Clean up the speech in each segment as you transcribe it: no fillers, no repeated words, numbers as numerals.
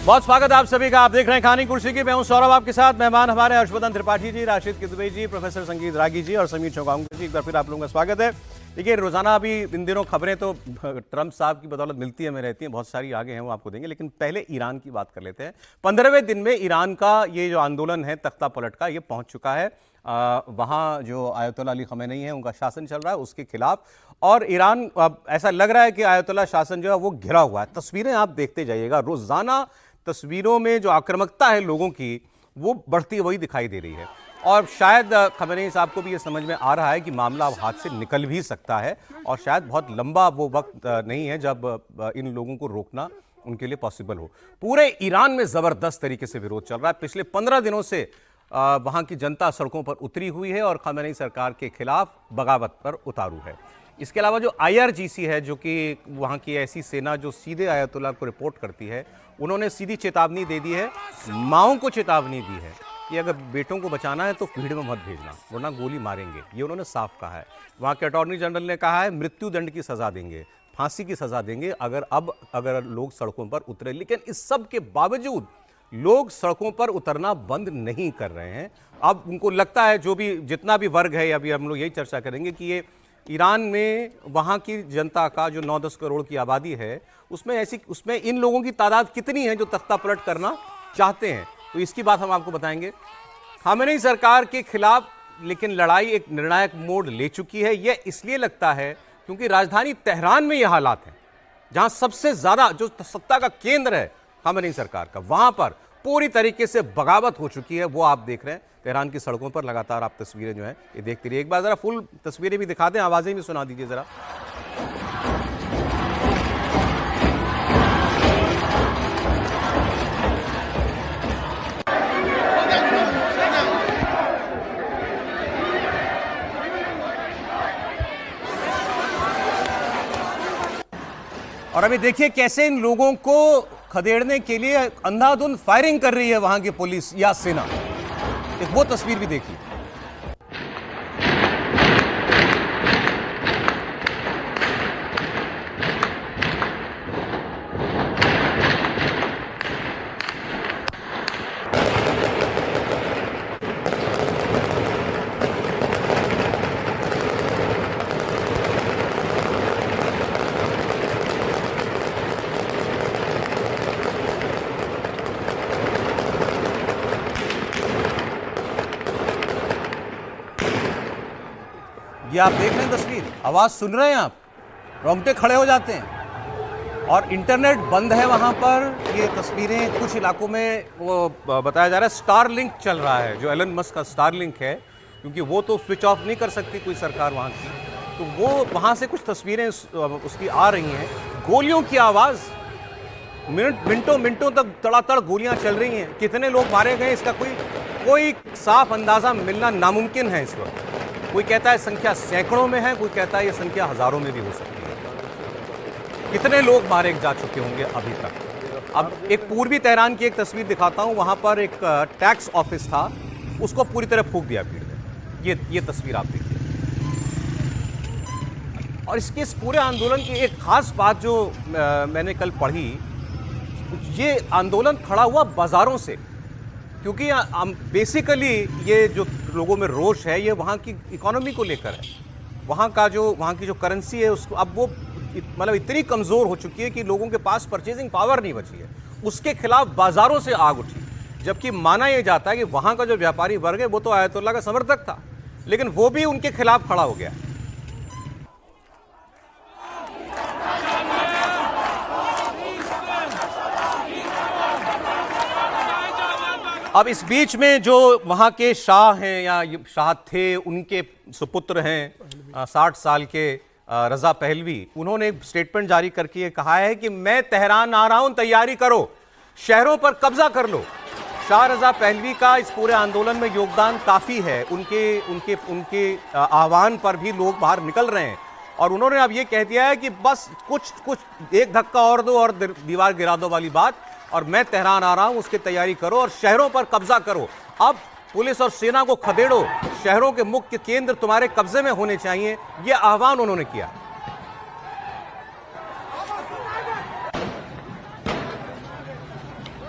बहुत स्वागत है आप सभी का। आप देख रहे हैं खानी कुर्सी की। मैं हूं सौरभ, आपके साथ मेहमान हमारे हर्षवर्धन त्रिपाठी जी, राशिद किदवई जी, प्रोफेसर संगीत रागी जी और समीर चौगांवकर जी। एक बार फिर आप लोगों का स्वागत है। देखिए, रोजाना अभी इन दिनों खबरें तो ट्रंप साहब की बदौलत मिलती है, हमें रहती हैं, बहुत सारी आगे हैं, वो आपको देंगे। लेकिन पहले ईरान की बात कर लेते हैं। 15वें दिन में ईरान का ये जो आंदोलन है तख्ता पलट का, ये पहुंच चुका है। वहाँ जो आयतुल्ला अली खमेनी है, उनका शासन चल रहा है, उसके खिलाफ। और ईरान, अब ऐसा लग रहा है कि आयतुल्ला शासन जो है वो घिरा हुआ है। तस्वीरें आप देखते जाइएगा, रोजाना तस्वीरों में जो आक्रामकता है लोगों की वो बढ़ती हुई दिखाई दे रही है। और शायद खमेनी साहब को भी ये समझ में आ रहा है कि मामला अब हाथ से निकल भी सकता है और शायद बहुत लंबा वो वक्त नहीं है जब इन लोगों को रोकना उनके लिए पॉसिबल हो। पूरे ईरान में ज़बरदस्त तरीके से विरोध चल रहा है। पिछले 15 दिनों से वहाँ की जनता सड़कों पर उतरी हुई है और खमेनी सरकार के खिलाफ बगावत पर उतारू है। इसके अलावा जो IRGC है, जो कि वहाँ की ऐसी सेना जो सीधे आयतुल्ला को रिपोर्ट करती है, उन्होंने सीधी चेतावनी दे दी है, माओं को चेतावनी दी है कि अगर बेटों को बचाना है तो भीड़ में मत भेजना, वरना गोली मारेंगे। ये उन्होंने साफ कहा है। वहाँ के अटॉर्नी जनरल ने कहा है मृत्यु दंड की सज़ा देंगे, फांसी की सज़ा देंगे अगर लोग सड़कों पर उतरे। लेकिन इस सब के बावजूद लोग सड़कों पर उतरना बंद नहीं कर रहे हैं। अब उनको लगता है, जो भी जितना भी वर्ग है, अभी हम लोग यही चर्चा करेंगे कि ये ईरान में वहाँ की जनता का जो 9-10 करोड़ की आबादी है, उसमें इन लोगों की तादाद कितनी है जो तख्ता पलट करना चाहते हैं। तो इसकी बात हम आपको बताएंगे। खामेनी सरकार के खिलाफ लेकिन लड़ाई एक निर्णायक मोड़ ले चुकी है। यह इसलिए लगता है क्योंकि राजधानी तेहरान में यह हालात है, जहाँ सबसे ज़्यादा जो सत्ता का केंद्र है खामेनी सरकार का, वहाँ पर पूरी तरीके से बगावत हो चुकी है। वो आप देख रहे हैं तेहरान की सड़कों पर लगातार आप तस्वीरें जो हैं ये देखते रहिए। एक बार ज़रा फुल तस्वीरें भी दिखा दें, आवाज़ें भी सुना दीजिए ज़रा। और अभी देखिए कैसे इन लोगों को खदेड़ने के लिए अंधाधुंध फायरिंग कर रही है वहां की पुलिस या सेना। एक वो तस्वीर भी देखिए। ये आप देख रहे हैं तस्वीर, आवाज सुन रहे हैं आप, रोंगटे खड़े हो जाते हैं। और इंटरनेट बंद है वहां पर। ये तस्वीरें कुछ इलाकों में वो बताया जा रहा है स्टारलिंक चल रहा है, जो एलन मस्क का स्टारलिंक है, क्योंकि वो तो स्विच ऑफ नहीं कर सकती कोई सरकार वहां की। तो वो वहां से कुछ तस्वीरें उसकी आ रही हैं। गोलियों की आवाज, मिनटों तक तड़ातड़ गोलियां चल रही हैं। कितने लोग मारे गए इसका कोई साफ अंदाजा मिलना नामुमकिन है इस वक्त। कोई कहता है संख्या सैकड़ों में है, कोई कहता है ये संख्या हजारों में भी हो सकती है। कितने लोग मारे जा चुके होंगे अभी तक। अब एक पूर्वी तेहरान की एक तस्वीर दिखाता हूं। वहां पर एक टैक्स ऑफिस था, उसको पूरी तरह फूंक दिया भीड़ ने। ये तस्वीर आप देखिए। और इस पूरे आंदोलन की एक खास बात जो मैंने कल पढ़ी, ये आंदोलन खड़ा हुआ बाजारों से, क्योंकि बेसिकली ये जो लोगों में रोष है ये वहाँ की इकोनॉमी को लेकर है। वहाँ की जो करेंसी है उसको अब वो मतलब इतनी कमज़ोर हो चुकी है कि लोगों के पास परचेजिंग पावर नहीं बची है। उसके खिलाफ बाजारों से आग उठी। जबकि माना यह जाता है कि वहाँ का जो व्यापारी वर्ग है वो तो आयतुल्ला का समर्थक था, लेकिन वो भी उनके खिलाफ खड़ा हो गया। अब इस बीच में जो वहाँ के शाह हैं या शाह थे, उनके सुपुत्र हैं 60 साल के रजा पहलवी, उन्होंने एक स्टेटमेंट जारी करके ये कहा है कि मैं तेहरान आ रहा हूं, तैयारी करो, शहरों पर कब्जा कर लो। शाह रजा पहलवी का इस पूरे आंदोलन में योगदान काफ़ी है। उनके आह्वान पर भी लोग बाहर निकल रहे हैं और उन्होंने अब ये कह दिया है कि बस कुछ एक धक्का और दो और दीवार गिरा दो वाली बात, और मैं तेहरान आ रहा हूं, उसकी तैयारी करो और शहरों पर कब्जा करो। अब पुलिस और सेना को खदेड़ो, शहरों के मुख्य केंद्र तुम्हारे कब्जे में होने चाहिए, यह आह्वान उन्होंने किया।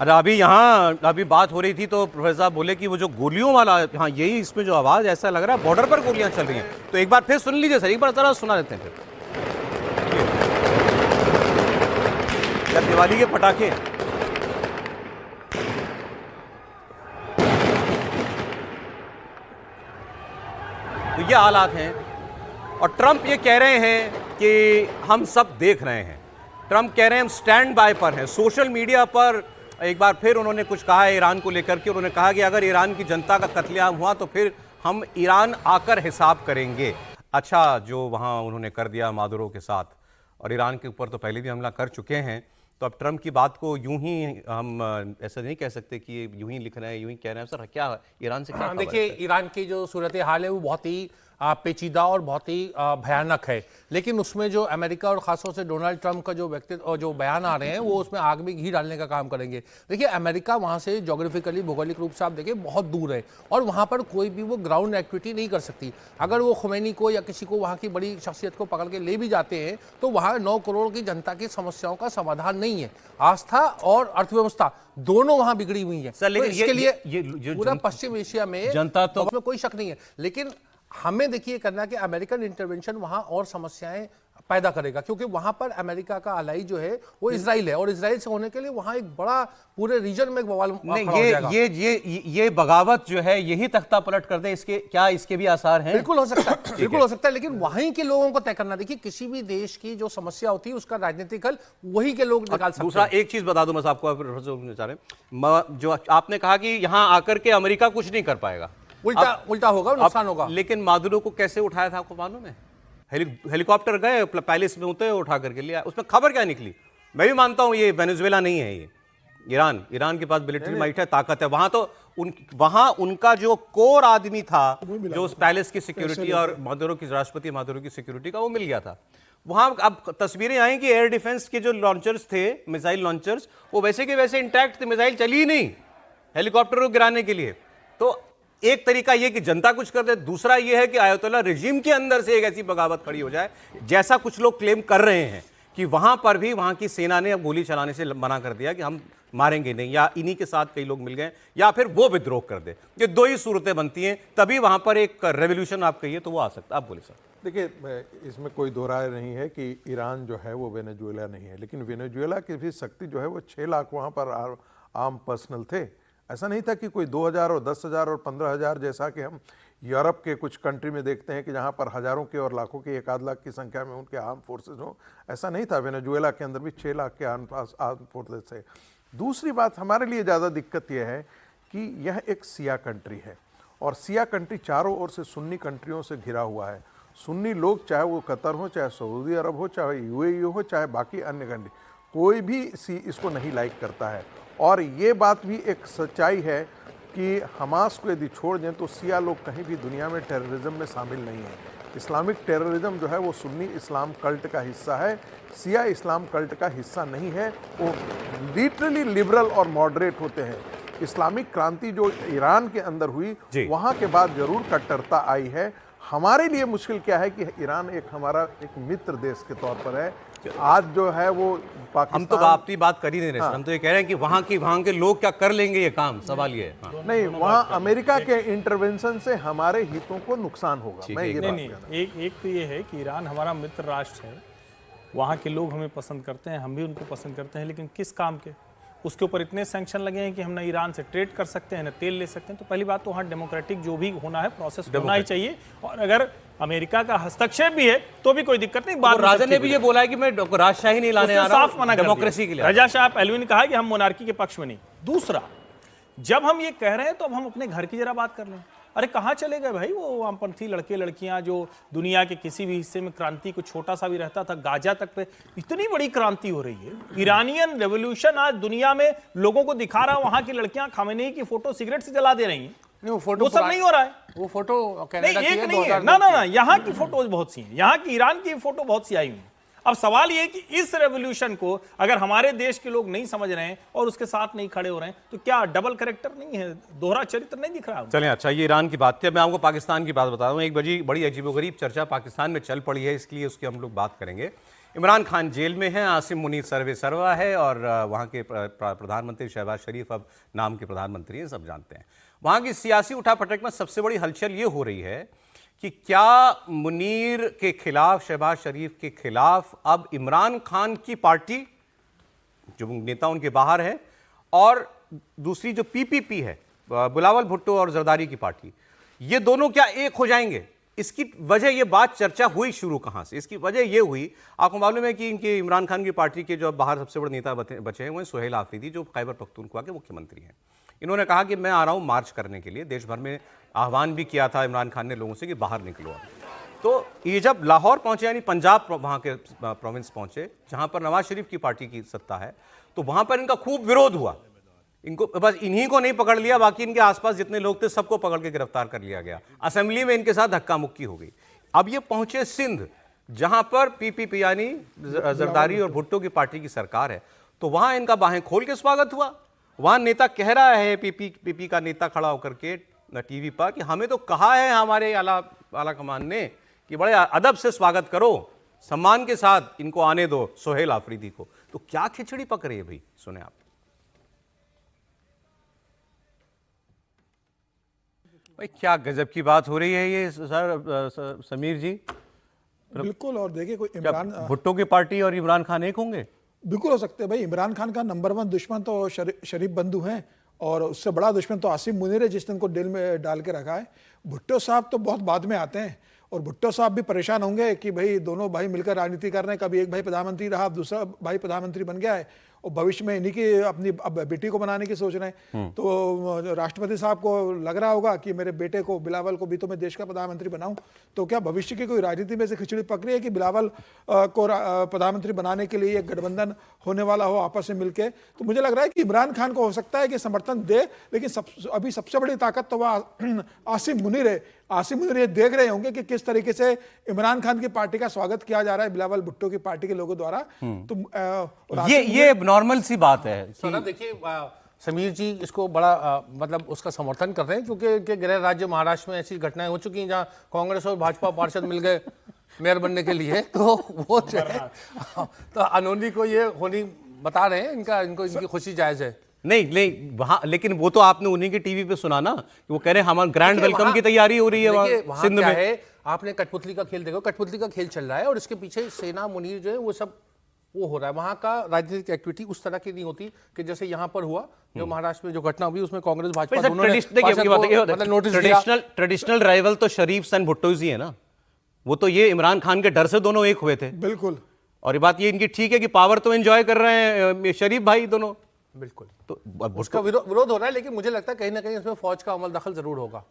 अरे अभी बात हो रही थी तो प्रोफेसर साहब बोले कि वो जो गोलियों वाला, हाँ यही इसमें जो आवाज़ ऐसा लग रहा है बॉर्डर पर गोलियां चल रही हैं। तो एक बार फिर सुन लीजिए सर, एक बार जरा सुना देते हैं फिर। क्या दिवाली के पटाखे? तो ये हालात हैं और ट्रंप ये कह रहे हैं कि हम सब देख रहे हैं। ट्रंप कह रहे हैं हम स्टैंड बाय पर हैं। सोशल मीडिया पर एक बार फिर उन्होंने कुछ कहा है ईरान को लेकर के। उन्होंने कहा कि अगर ईरान की जनता का कत्लेआम हुआ तो फिर हम ईरान आकर हिसाब करेंगे। अच्छा, जो वहाँ उन्होंने कर दिया मादुरो के साथ, और ईरान के ऊपर तो पहले भी हमला कर चुके हैं, तो अब ट्रंप की बात को यूं ही हम ऐसा नहीं कह सकते कि यूं ही लिख रहे हैं, यूं ही कह रहे हैं। सर क्या ईरान से क्या खबर है? देखिए, ईरान की जो सूरत हाल है वो बहुत ही पेचीदा और बहुत ही भयानक है, लेकिन उसमें जो अमेरिका और खासतौर से डोनाल्ड ट्रंप का जो व्यक्तित्व जो बयान आ रहे हैं वो उसमें आग में घी डालने का काम करेंगे। देखिए, अमेरिका वहाँ से जोग्राफिकली भौगोलिक रूप से आप देखिए बहुत दूर है और वहाँ पर कोई भी वो ग्राउंड एक्टिविटी नहीं कर सकती। अगर वो खुमैनी को या किसी को वहाँ की बड़ी शख्सियत को पकड़ के ले भी जाते हैं तो वहाँ 9 करोड़ की जनता की समस्याओं का समाधान नहीं है। आस्था और अर्थव्यवस्था दोनों वहाँ बिगड़ी हुई है। सर, लेकिन तो इसके ये लिए पूरा पश्चिम एशिया में जनता तो उसमें कोई शक नहीं है, लेकिन हमें देखिए करना कि अमेरिकन इंटरवेंशन वहां और समस्याएं पैदा करेगा, क्योंकि वहां पर अमेरिका का अलाई जो है वो इजराइल है और इजराइल से होने के लिए वहां एक बड़ा पूरे रीजन में एक बवाल नहीं, ये बगावत जो है यही तख्ता पलट कर दे, इसके क्या इसके भी आसार हैं? बिल्कुल हो सकता है, बिल्कुल हो सकता है, लेकिन वहीं के लोगों को तय करना। देखिए, किसी भी देश की जो समस्या होती है उसका राजनीतिक हल वही के लोग निकाल सकते हैं। दूसरा एक चीज बता दूं मैं आपको, जो आपने कहा कि यहां आकर के अमेरिका कुछ नहीं कर पाएगा, उल्टा होगा, नुकसान होगा। लेकिन मादुरो को कैसे उठाया था आपको मालूम है? हेलीकॉप्टर गए, पैलेस में उतरे, उठा करके लिया। उसमें खबर क्या निकली? मैं भी मानता हूं ये वेनेजुएला नहीं है, ये ईरान के पास मिलिट्री माइट है, ताकत है। वहां तो वहां उनका जो कोर आदमी था जो उस पैलेस की सिक्योरिटी और मादुरो की, राष्ट्रपति मादुरो की सिक्योरिटी का, वो मिल गया था वहां। अब तस्वीरें आई कि एयर डिफेंस के जो लॉन्चर्स थे, मिसाइल लॉन्चर्स, वो वैसे के वैसे इंटैक्ट थे, मिसाइल चली ही नहीं हेलीकॉप्टर को गिराने के लिए। तो एक तरीका यह कि जनता कुछ कर दे, दूसरा यह है कि आयतुल्लाह रिजीम के अंदर से एक ऐसी बगावत खड़ी हो जाए, जैसा कुछ लोग क्लेम कर रहे हैं कि वहां पर भी वहां की सेना ने अब गोली चलाने से मना कर दिया कि हम मारेंगे नहीं, या इन्हीं के साथ कई लोग मिल गए, या फिर वो विद्रोह कर दे। ये दो ही सूरतें बनती हैं, तभी वहां पर एक रेवोल्यूशन आप कहिए तो वो आ सकता है। आप बोले सर। देखिए, इसमें कोई दो राय नहीं है कि ईरान जो है वो वेनेजुएला नहीं है, लेकिन वेनेजुएला की भी शक्ति जो है वो 6 लाख वहाँ पर आर्म पर्सनल थे। ऐसा नहीं था कि कोई 2000 और 10,000 और 15,000 जैसा कि हम यूरोप के कुछ कंट्री में देखते हैं कि जहाँ पर हज़ारों के और लाखों के, 1 आध लाख की संख्या में उनके आर्म फोर्सेस हो। ऐसा नहीं था, वेनेजुएला के अंदर भी 6 लाख के आर्म फोर्सेस थे। दूसरी बात हमारे लिए ज़्यादा दिक्कत यह है कि यह एक शिया कंट्री है और शिया कंट्री चारों ओर से सुन्नी कंट्रियों से घिरा हुआ है। सुन्नी लोग, चाहे वो कतर हो, चाहे सऊदी अरब हो, चाहे यूएई हो, चाहे बाकी अन्य कंट्री, कोई भी इसको नहीं लाइक करता है। और ये बात भी एक सच्चाई है कि हमास को यदि छोड़ दें तो शिया लोग कहीं भी दुनिया में टेररिज्म में शामिल नहीं है। इस्लामिक टेररिज्म जो है वो सुन्नी इस्लाम कल्ट का हिस्सा है, शिया इस्लाम कल्ट का हिस्सा नहीं है। वो लिटरली लिबरल और मॉडरेट होते हैं। इस्लामिक क्रांति जो ईरान के अंदर हुई, वहाँ के बाद जरूर कट्टरता आई है। हमारे लिए मुश्किल क्या है कि ईरान एक हमारा एक मित्र देश के तौर पर है। आज जो है वो पाकिस्तान, हम तो आपकी बात कर ही नहीं रहे। हाँ। हम तो ये कह रहे हैं कि वहाँ के लोग क्या कर लेंगे, ये काम सवाल ये है। हाँ। नहीं, वहाँ अमेरिका के इंटरवेंशन से हमारे हितों को नुकसान होगा। मैं ये नहीं, एक तो ये है कि ईरान हमारा मित्र राष्ट्र है, वहाँ के लोग हमें पसंद करते हैं, हम भी उनको पसंद करते हैं, लेकिन किस काम के? उसके ऊपर इतने सैंक्शन लगे हैं कि हम ना ईरान से ट्रेड कर सकते हैं, ना तेल ले सकते हैं। तो पहली बात तो वहाँ डेमोक्रेटिक जो भी होना है प्रोसेस होना ही चाहिए, और अगर अमेरिका का हस्तक्षेप भी है तो भी कोई दिक्कत नहीं। बात राजा ने भी ये बोला है कि मैं राजशाही नहीं लाने आ रहा हूं, साफ मना डेमोक्रेसी के लिए। रजा शाह पहलवी ने कहा कि हम मोनार्की के पक्ष में नहीं। दूसरा, जब हम ये कह रहे हैं तो अब हम अपने घर की जरा बात कर लें। अरे कहाँ चले गए भाई वो वामपंथी लड़के लड़कियां जो दुनिया के किसी भी हिस्से में क्रांति को छोटा सा भी रहता था गाजा तक पे इतनी बड़ी क्रांति हो रही है। ईरानियन रेवोल्यूशन आज दुनिया में लोगों को दिखा रहा है। वहां की लड़कियां खामेनेई की फोटो सिगरेट से जला दे रही हैं। वो फोटो वो सब नहीं हो रहा है। वो फोटो नहीं कनाडा की एक है, नहीं है, 2002 ना ना ना, यहाँ की फोटोज बहुत सी हैं, यहाँ की ईरान की फोटो बहुत सी आई हुई हैं। अब सवाल ये है कि इस रेवोल्यूशन को अगर हमारे देश के लोग नहीं समझ रहे हैं और उसके साथ नहीं खड़े हो रहे हैं तो क्या डबल कैरेक्टर नहीं है, दोहरा चरित्र नहीं दिख रहा है? चलें, अच्छा ये ईरान की बात थी। अब मैं आपको पाकिस्तान की बात बता दूं। एक बड़ी अजीबोगरीब चर्चा पाकिस्तान में चल पड़ी है, इसलिए उसकी हम लोग बात करेंगे। इमरान खान जेल में हैं, आसिम मुनीर सर्वे सर्वा है और वहाँ के प्रधानमंत्री शहबाज शरीफ अब नाम के प्रधानमंत्री हैं, सब जानते हैं। वहाँ की सियासी उठापटक में सबसे बड़ी हलचल ये हो रही है कि क्या मुनीर के खिलाफ, शहबाज शरीफ के खिलाफ अब इमरान खान की पार्टी, जो नेता उनके बाहर है, और दूसरी जो पीपीपी है, बिलावल भुट्टो और जरदारी की पार्टी, ये दोनों क्या एक हो जाएंगे? इसकी वजह, ये बात चर्चा हुई शुरू कहां से? इसकी वजह ये हुई, आपको मालूम है कि इनके इमरान खान की पार्टी के जो बाहर सबसे बड़े नेता बचे हैं वो सुहेल आफरीदी, जो खैबर पख्तूनख्वा के मुख्यमंत्री हैं। इन्होंने कहा कि मैं आ रहा हूं मार्च करने के लिए। देश भर में आह्वान भी किया था इमरान खान ने लोगों से कि बाहर निकलो। तो ये जब लाहौर पहुंचे, यानी पंजाब वहाँ के प्रोविंस पहुंचे जहाँ पर नवाज शरीफ की पार्टी की सत्ता है, तो वहाँ पर इनका खूब विरोध हुआ। इनको बस इन्हीं को नहीं पकड़ लिया, बाकी इनके आसपास जितने लोग थे सबको पकड़ के गिरफ्तार कर लिया गया। असेंबली में इनके साथ धक्का मुक्की हो गई। अब ये पहुंचे सिंध, जहां पर पीपीपी यानी जरदारी और भुट्टो की पार्टी की सरकार है, तो वहां इनका बाहें खोल के स्वागत हुआ। वहां नेता कह रहा है, पीपी का नेता खड़ा होकर के टीवी पर, कि हमें तो कहा है हमारे आला कमान ने कि बड़े अदब से स्वागत करो, सम्मान के साथ इनको आने दो, सुहेल आफरीदी को। तो क्या खिचड़ी पक रही है भाई, सुने आप। भाई क्या गजब की बात हो रही है ये सर, समीर जी। बिल्कुल। और देखिए, कोई इमरान भुट्टो की पार्टी और इमरान खान एक होंगे? बिल्कुल हो सकते हैं भाई। इमरान खान का नंबर 1 दुश्मन तो शरीफ बंधु हैं, और उससे बड़ा दुश्मन तो आसिम मुनीर है, जिसने उनको दिल में डाल के रखा है। भुट्टो साहब तो बहुत बाद में आते हैं, और भुट्टो साहब भी परेशान होंगे कि भाई दोनों भाई मिलकर राजनीति कर रहे हैं। कभी एक भाई प्रधानमंत्री रहा, दूसरा भाई प्रधानमंत्री बन गया है, और भविष्य में इन्हीं की अपनी अब बेटी को बनाने की सोच रहे हैं। तो राष्ट्रपति साहब को लग रहा होगा कि मेरे बेटे को, बिलावल को भी तो मैं देश का प्रधानमंत्री बनाऊं। तो क्या भविष्य की कोई राजनीति में से खिचड़ी पक रही है कि बिलावल को प्रधानमंत्री बनाने के लिए एक गठबंधन होने वाला हो आपस में मिलके? तो मुझे लग रहा है कि इमरान खान को हो सकता है कि समर्थन दे, लेकिन अभी सबसे बड़ी ताकत तो वह आसिम मुनीर है। आसिम मुनीर ये देख रहे होंगे कि किस तरीके से इमरान खान की पार्टी का स्वागत किया जा रहा है बिलावल भुट्टो की पार्टी के लोगों द्वारा। तो ये नॉर्मल सी बात है। सर देखिए, समीर जी इसको बड़ा मतलब उसका समर्थन कर रहे हैं, क्योंकि इनके गृह राज्य महाराष्ट्र में ऐसी घटनाएं हो चुकी हैं जहां कांग्रेस और भाजपा पार्षद मिल गए मेयर बनने के लिए। तो वो जो है, तो अनोनी को ये होनी बता रहे हैं, इनकी खुशी जायज है। नहीं वहां, लेकिन वो तो आपने उन्हीं की टीवी पे सुना ना, कि वो कह रहे हैं हमारा ग्रैंड वेलकम की तैयारी हो रही है वहां सिंध में। है, आपने कठपुतली का खेल देखो, कठपुतली का खेल चल रहा है और इसके पीछे सेना मुनीर जो है वो सब वो हो रहा है। वहां का राजनीतिक एक्टिविटी उस तरह की नहीं होती कि जैसे यहाँ पर हुआ, जो महाराष्ट्र में जो घटना हुई उसमें कांग्रेस भाजपा दोनों ने नोटिस दिया। ट्रेडिशनल राइवल तो शरीफ एंड भुट्टो ही है ना, वो तो ये इमरान खान के डर से दोनों एक हुए थे। बिल्कुल। और ये बात ये इनकी ठीक है कि पावर तो एंजॉय कर रहे हैं शरीफ भाई दोनों, बिल्कुल। तो उसका विरोध हो रहा है, लेकिन मुझे लगता है कहीं ना कहीं इसमें फौज का अमल दखल जरूर होगा।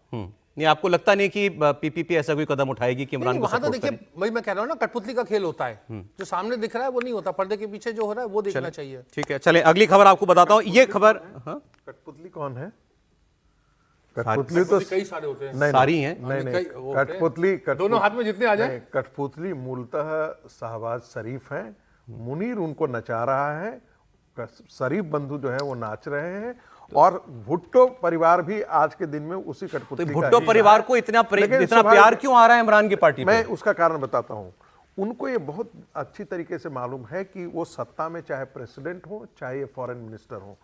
नहीं, आपको लगता नहीं कि पीपीपी ऐसा कोई कदम उठाएगी कि इमरान को वहां तो सपोर्ट देखिए, वही मैं कह रहा हूँ ना, कठपुतली का खेल होता है, जो सामने दिख रहा है वो नहीं होता, पर्दे के पीछे जो हो रहा है वो देखना चाहिए। ठीक है, चले अगली खबर आपको बताता हूँ। ये खबर, कठपुतली कौन है? कठपुतली तो कई सारे होते हैं, सारी हैं। नहीं, कठपुतली दोनों हाथ में जितने आ जाए। कठपुतली मूलतः शहबाज शरीफ हैं, मुनीर उनको नचा रहा है, शरीफ बंधु जो है वो नाच रहे हैं, और भुट्टो परिवार भी आज के दिन में उसी कठपुतली तो भुट्टो परिवार को इतना प्यार क्यों आ रहा है इमरान की पार्टी पे? मैं उसका कारण बताता हूं। उनको ये बहुत अच्छी तरीके से मालूम है कि वो सत्ता में चाहे प्रेसिडेंट हो, चाहे ये फॉरेन मिनिस्टर हो,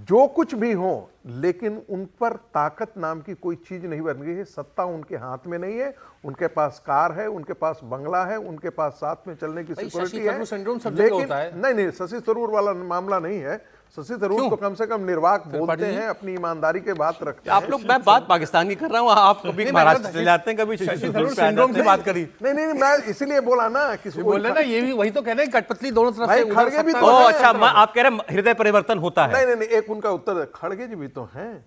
जो कुछ भी हो, लेकिन उन पर ताकत नाम की कोई चीज नहीं बन गई है। सत्ता उनके हाथ में नहीं है, उनके पास कार है, उनके पास बंगला है, उनके पास साथ में चलने की सिक्योरिटी है, लेकिन नहीं, शशि थरूर वाला मामला नहीं है। शशि थरूर तो कम से कम निर्वाक बोलते हैं, अपनी ईमानदारी के बात रखते हैं। आप लोग, मैं बात पाकिस्तान की कर रहा हूँ, आप कभी महाराष्ट्र चले जाते हैं, कभी शशि थरूर सिंड्रोम की बात करी। नहीं, मैं इसीलिए बोला ना कि बोल रहे ना, ये भी वही तो कह रहे हैं, कठपुतली दोनों तरफ से। खड़गे भी तो, अच्छा आप कह रहे हैं हृदय परिवर्तन होता है। नहीं, एक उनका उत्तर है, खड़गे जी भी तो हैं।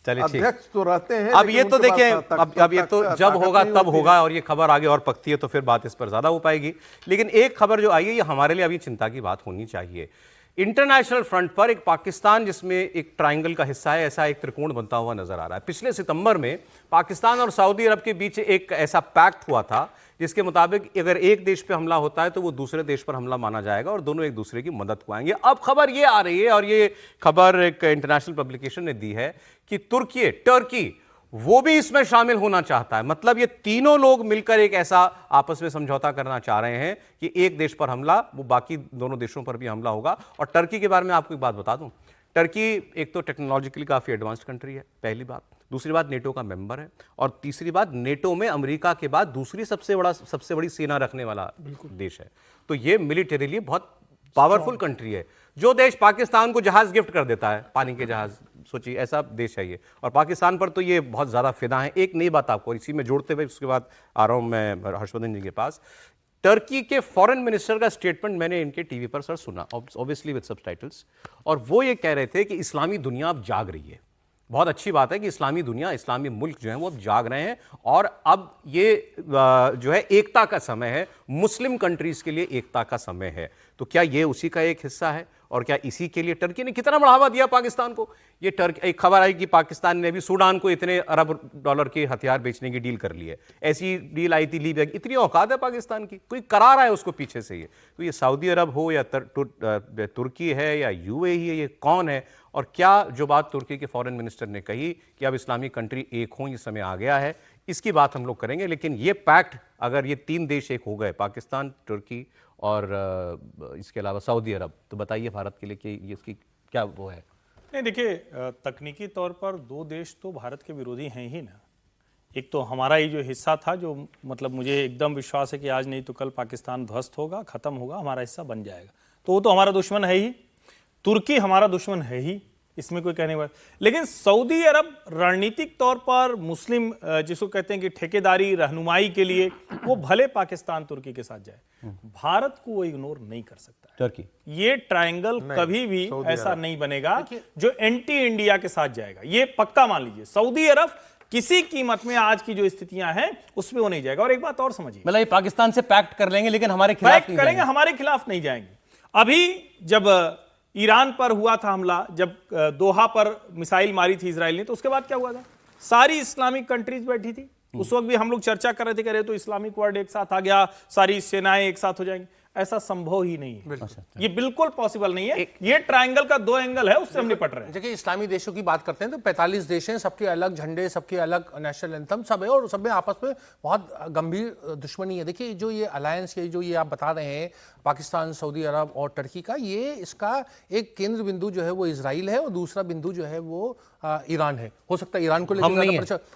चलिए ठीक। अध्यक्ष तो रहते हैं, अब लेकिन ये तो उनके पास देखें, अब ये तो जब ताकत होगा नहीं तब होती होगा, है। और ये खबर आगे और पकती है तो फिर बात इस पर ज्यादा हो पाएगी। लेकिन एक खबर जो आई है, ये हमारे लिए अभी चिंता की बात होनी चाहिए। इंटरनेशनल फ्रंट पर एक पाकिस्तान जिसमें एक ट्रायंगल का हिस्सा है, ऐसा एक त्रिकोण बनता हुआ नजर आ रहा है। पिछले सितंबर में पाकिस्तान और सऊदी अरब के बीच एक ऐसा पैक्ट हुआ था जिसके मुताबिक अगर एक देश पे हमला होता है तो वो दूसरे देश पर हमला माना जाएगा और दोनों एक दूसरे की मदद को आएंगे। अब खबर ये आ रही है, और ये खबर एक इंटरनेशनल पब्लिकेशन ने दी है, कि टर्की वो भी इसमें शामिल होना चाहता है। मतलब ये तीनों लोग मिलकर एक ऐसा आपस में समझौता करना चाह रहे हैं कि एक देश पर हमला, वो बाकी दोनों देशों पर भी हमला होगा। और टर्की के बारे में आपको एक बात बता दूं, टर्की एक तो टेक्नोलॉजिकली काफी एडवांस्ड कंट्री है, पहली बात। दूसरी बात, नेटो का मेंबर है। और तीसरी बात, नेटो में अमेरिका के बाद दूसरी सबसे बड़ी सेना रखने वाला देश है। तो ये मिलिटरीली बहुत पावरफुल कंट्री है। जो देश पाकिस्तान को जहाज गिफ्ट कर देता है, पानी के जहाज, सोचिए ऐसा देश है ये। और पाकिस्तान पर तो ये बहुत ज्यादा फिदा है। एक नई बात आपको इसी में जोड़ते हुए उसके बाद आ रहा हूं मैं हर्षवर्धन जी के पास। टर्की के फॉरेन मिनिस्टर का स्टेटमेंट मैंने इनके टीवी पर सर सुना, ऑब्वियसली विद सबटाइटल्स, और वो ये कह रहे थे कि इस्लामी दुनिया अब जाग रही है। बहुत अच्छी बात है कि इस्लामी दुनिया, इस्लामी मुल्क जो है वो अब जाग रहे हैं, और अब ये जो है एकता का समय है, मुस्लिम कंट्रीज के लिए एकता का समय है। तो क्या ये उसी का एक हिस्सा है? और क्या इसी के लिए टर्की ने कितना बढ़ावा दिया पाकिस्तान को? ये टर्की, एक खबर आई कि पाकिस्तान ने भी सूडान को इतने अरब डॉलर के हथियार बेचने की डील कर ली है। ऐसी डील आई थी लीबिया की। इतनी औकात है पाकिस्तान की, कोई करा रहा है उसको पीछे से। ये तो ये सऊदी अरब हो या तुर्की है या यूएई है, ये कौन है? और क्या जो बात तुर्की के फॉरेन मिनिस्टर ने कही कि अब इस्लामिक कंट्री एक हों, ये समय आ गया है, इसकी बात हम लोग करेंगे। लेकिन ये पैक्ट, अगर ये तीन देश एक हो गए, पाकिस्तान, तुर्की और इसके अलावा सऊदी अरब, तो बताइए भारत के लिए कि ये इसकी क्या वो है? नहीं, देखिए, तकनीकी तौर पर दो देश तो भारत के विरोधी हैं ही ना। एक तो हमारा ही जो हिस्सा था, जो मतलब मुझे एकदम विश्वास है कि आज नहीं तो कल पाकिस्तान ध्वस्त होगा, खत्म होगा, हमारा हिस्सा बन जाएगा, तो वो तो हमारा दुश्मन है ही। तुर्की हमारा दुश्मन है ही, इसमें कोई कहने वाला। लेकिन सऊदी अरब रणनीतिक तौर पर मुस्लिम, जिसको कहते हैं कि ठेकेदारी रहनुमाई के लिए, वो भले पाकिस्तान तुर्की के साथ जाए, भारत को वो इग्नोर नहीं कर सकता। टर्की, ये ट्रायंगल कभी भी ऐसा नहीं बनेगा जो एंटी इंडिया के साथ जाएगा, ये पक्का मान लीजिए। सऊदी अरब किसी कीमत में आज की जो स्थितियां हैं उसमें वो नहीं जाएगा। और एक बात और समझिए, मतलब ये पाकिस्तान से पैक्ट कर लेंगे लेकिन हमारे खिलाफ पैक्ट नहीं करेंगे, जाएंगे। हमारे खिलाफ नहीं जाएंगे। अभी जब ईरान पर हुआ था हमला, जब दोहा पर मिसाइल मारी थी इजराइल ने, तो उसके बाद क्या हुआ था? सारी इस्लामिक कंट्रीज बैठी थी। उस वक्त भी हम लोग चर्चा कर रहे थे, कह रहे तो इस्लामिक वर्ल्ड एक साथ आ गया, सारी सेनाएं एक साथ हो जाएंगी। ऐसा संभव ही नहीं है, ये बिल्कुल पॉसिबल नहीं है। ये ट्रायंगल का दो एंगल है, उससे हम निपट रहे हैं। देखिए, इस्लामी देशों की बात करते हैं तो 45 देश हैं, सबके अलग झंडे, सबके अलग नेशनल एंथम सब है, और सब में आपस में बहुत गंभीर दुश्मनी है। देखिए, जो ये अलायंस, जो ये आप बता रहे हैं, पाकिस्तान, सऊदी अरब और टर्की का, ये इसका एक केंद्र बिंदु जो है वो इजराइल है, और दूसरा बिंदु जो है वो ईरान है। हो सकता है ईरान को लेकर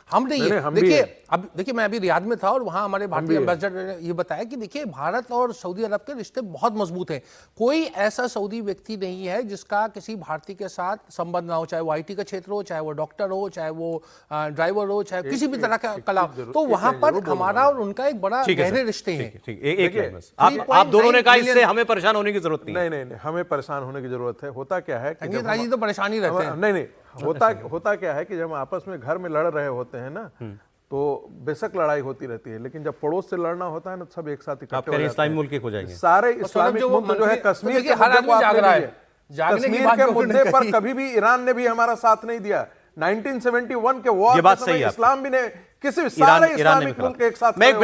हम नहीं है। देखिए, अब देखिए, मैं अभी रियाद में था और वहां हमारे भारतीय एम्बेसडर ने ये बताया कि देखिए, भारत और सऊदी अरब के रिश्ते बहुत मजबूत हैं। कोई ऐसा सऊदी व्यक्ति नहीं है जिसका किसी भारतीय के साथ संबंध ना हो, चाहे वो IT का क्षेत्र हो, चाहे वो डॉक्टर हो, चाहे वो ड्राइवर हो, चाहे किसी भी तरह का कला हो। तो वहां पर हमारा और उनका एक बड़ा गहरे रिश्ते हैं। आप दोनों ने कहा इससे हमें परेशान होने की जरूरत नहीं। नहीं, हमें परेशान होने की जरूरत है। होता क्या है कि राजी तो परेशान ही रहते हैं। नहीं, होता क्या है कि जब हम आपस में घर में लड़ रहे होते हैं ना, तो बेशक लड़ाई होती रहती है, लेकिन जब पड़ोस से लड़ना होता है ना, सब एक साथ इकट्ठे हो जाते हैं। मुल्क हो जाएंगे सारे इस्लामिक मुल्क जो है, कश्मीर के हर आदमी जाग रहा है, कश्मीर के मुद्दे पर कभी भी ईरान ने भी हमारा साथ नहीं दिया। 1971 के वॉर के समय इस्लाम भी ने किसी सारे इस्लामिक मुल्क एक साथ। मैं एक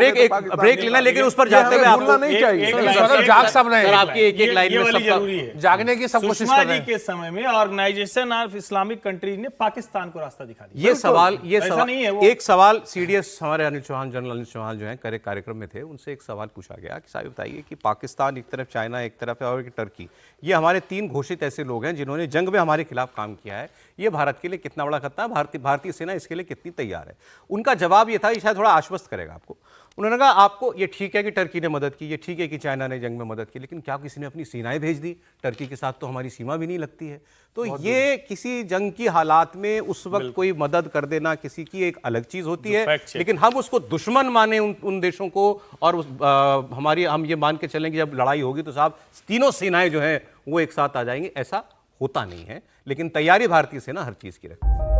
ब्रेक लेना, लेकिन उस पर जाते हुए भूलना नहीं चाहिए। जाग सब रहे हैं, आपकी एक लाइन में जरूरी है, जागने की सब कोशिश सुषमा कर रहे जी हैं। के समय में ऑर्गेनाइजेशन ऑफ इस्लामिक कंट्रीज ने पाकिस्तान को रास्ता दिखा दिया। ये सवाल नहीं है वो। एक सवाल CDS हमारे अनिल चौहान, जनरल अनिल चौहान जो है कार्यक्रम में थे, उनसे एक सवाल पूछा गया कि साहब बताइए कि पाकिस्तान एक तरफ, चाइना एक तरफ है, और टर्की, ये हमारे 3 घोषित ऐसे लोग हैं जिन्होंने जंग में हमारे खिलाफ काम किया है, ये भारत के लिए कितना बड़ा खतरा है? भारतीय सेना इसके लिए कितनी तैयार है? उनका जवाब ये था, ये शायद थोड़ा आश्वस्त करेगा आपको। उन्होंने कहा, आपको ये ठीक है कि टर्की ने मदद की, ये ठीक है कि चाइना ने जंग में मदद की, लेकिन क्या किसी ने अपनी सेनाएं भेज दी? टर्की के साथ तो हमारी सीमा भी नहीं लगती है। तो ये किसी जंग की हालात में उस वक्त कोई मदद कर देना किसी की एक अलग चीज होती है, लेकिन हम उसको दुश्मन माने उन देशों को, और हम ये मान के चलें कि जब लड़ाई होगी तो साहब तीनों सेनाएं जो हैं वो एक साथ आ जाएंगी, ऐसा होता नहीं है। लेकिन तैयारी भारतीय सेना हर चीज की रखती है।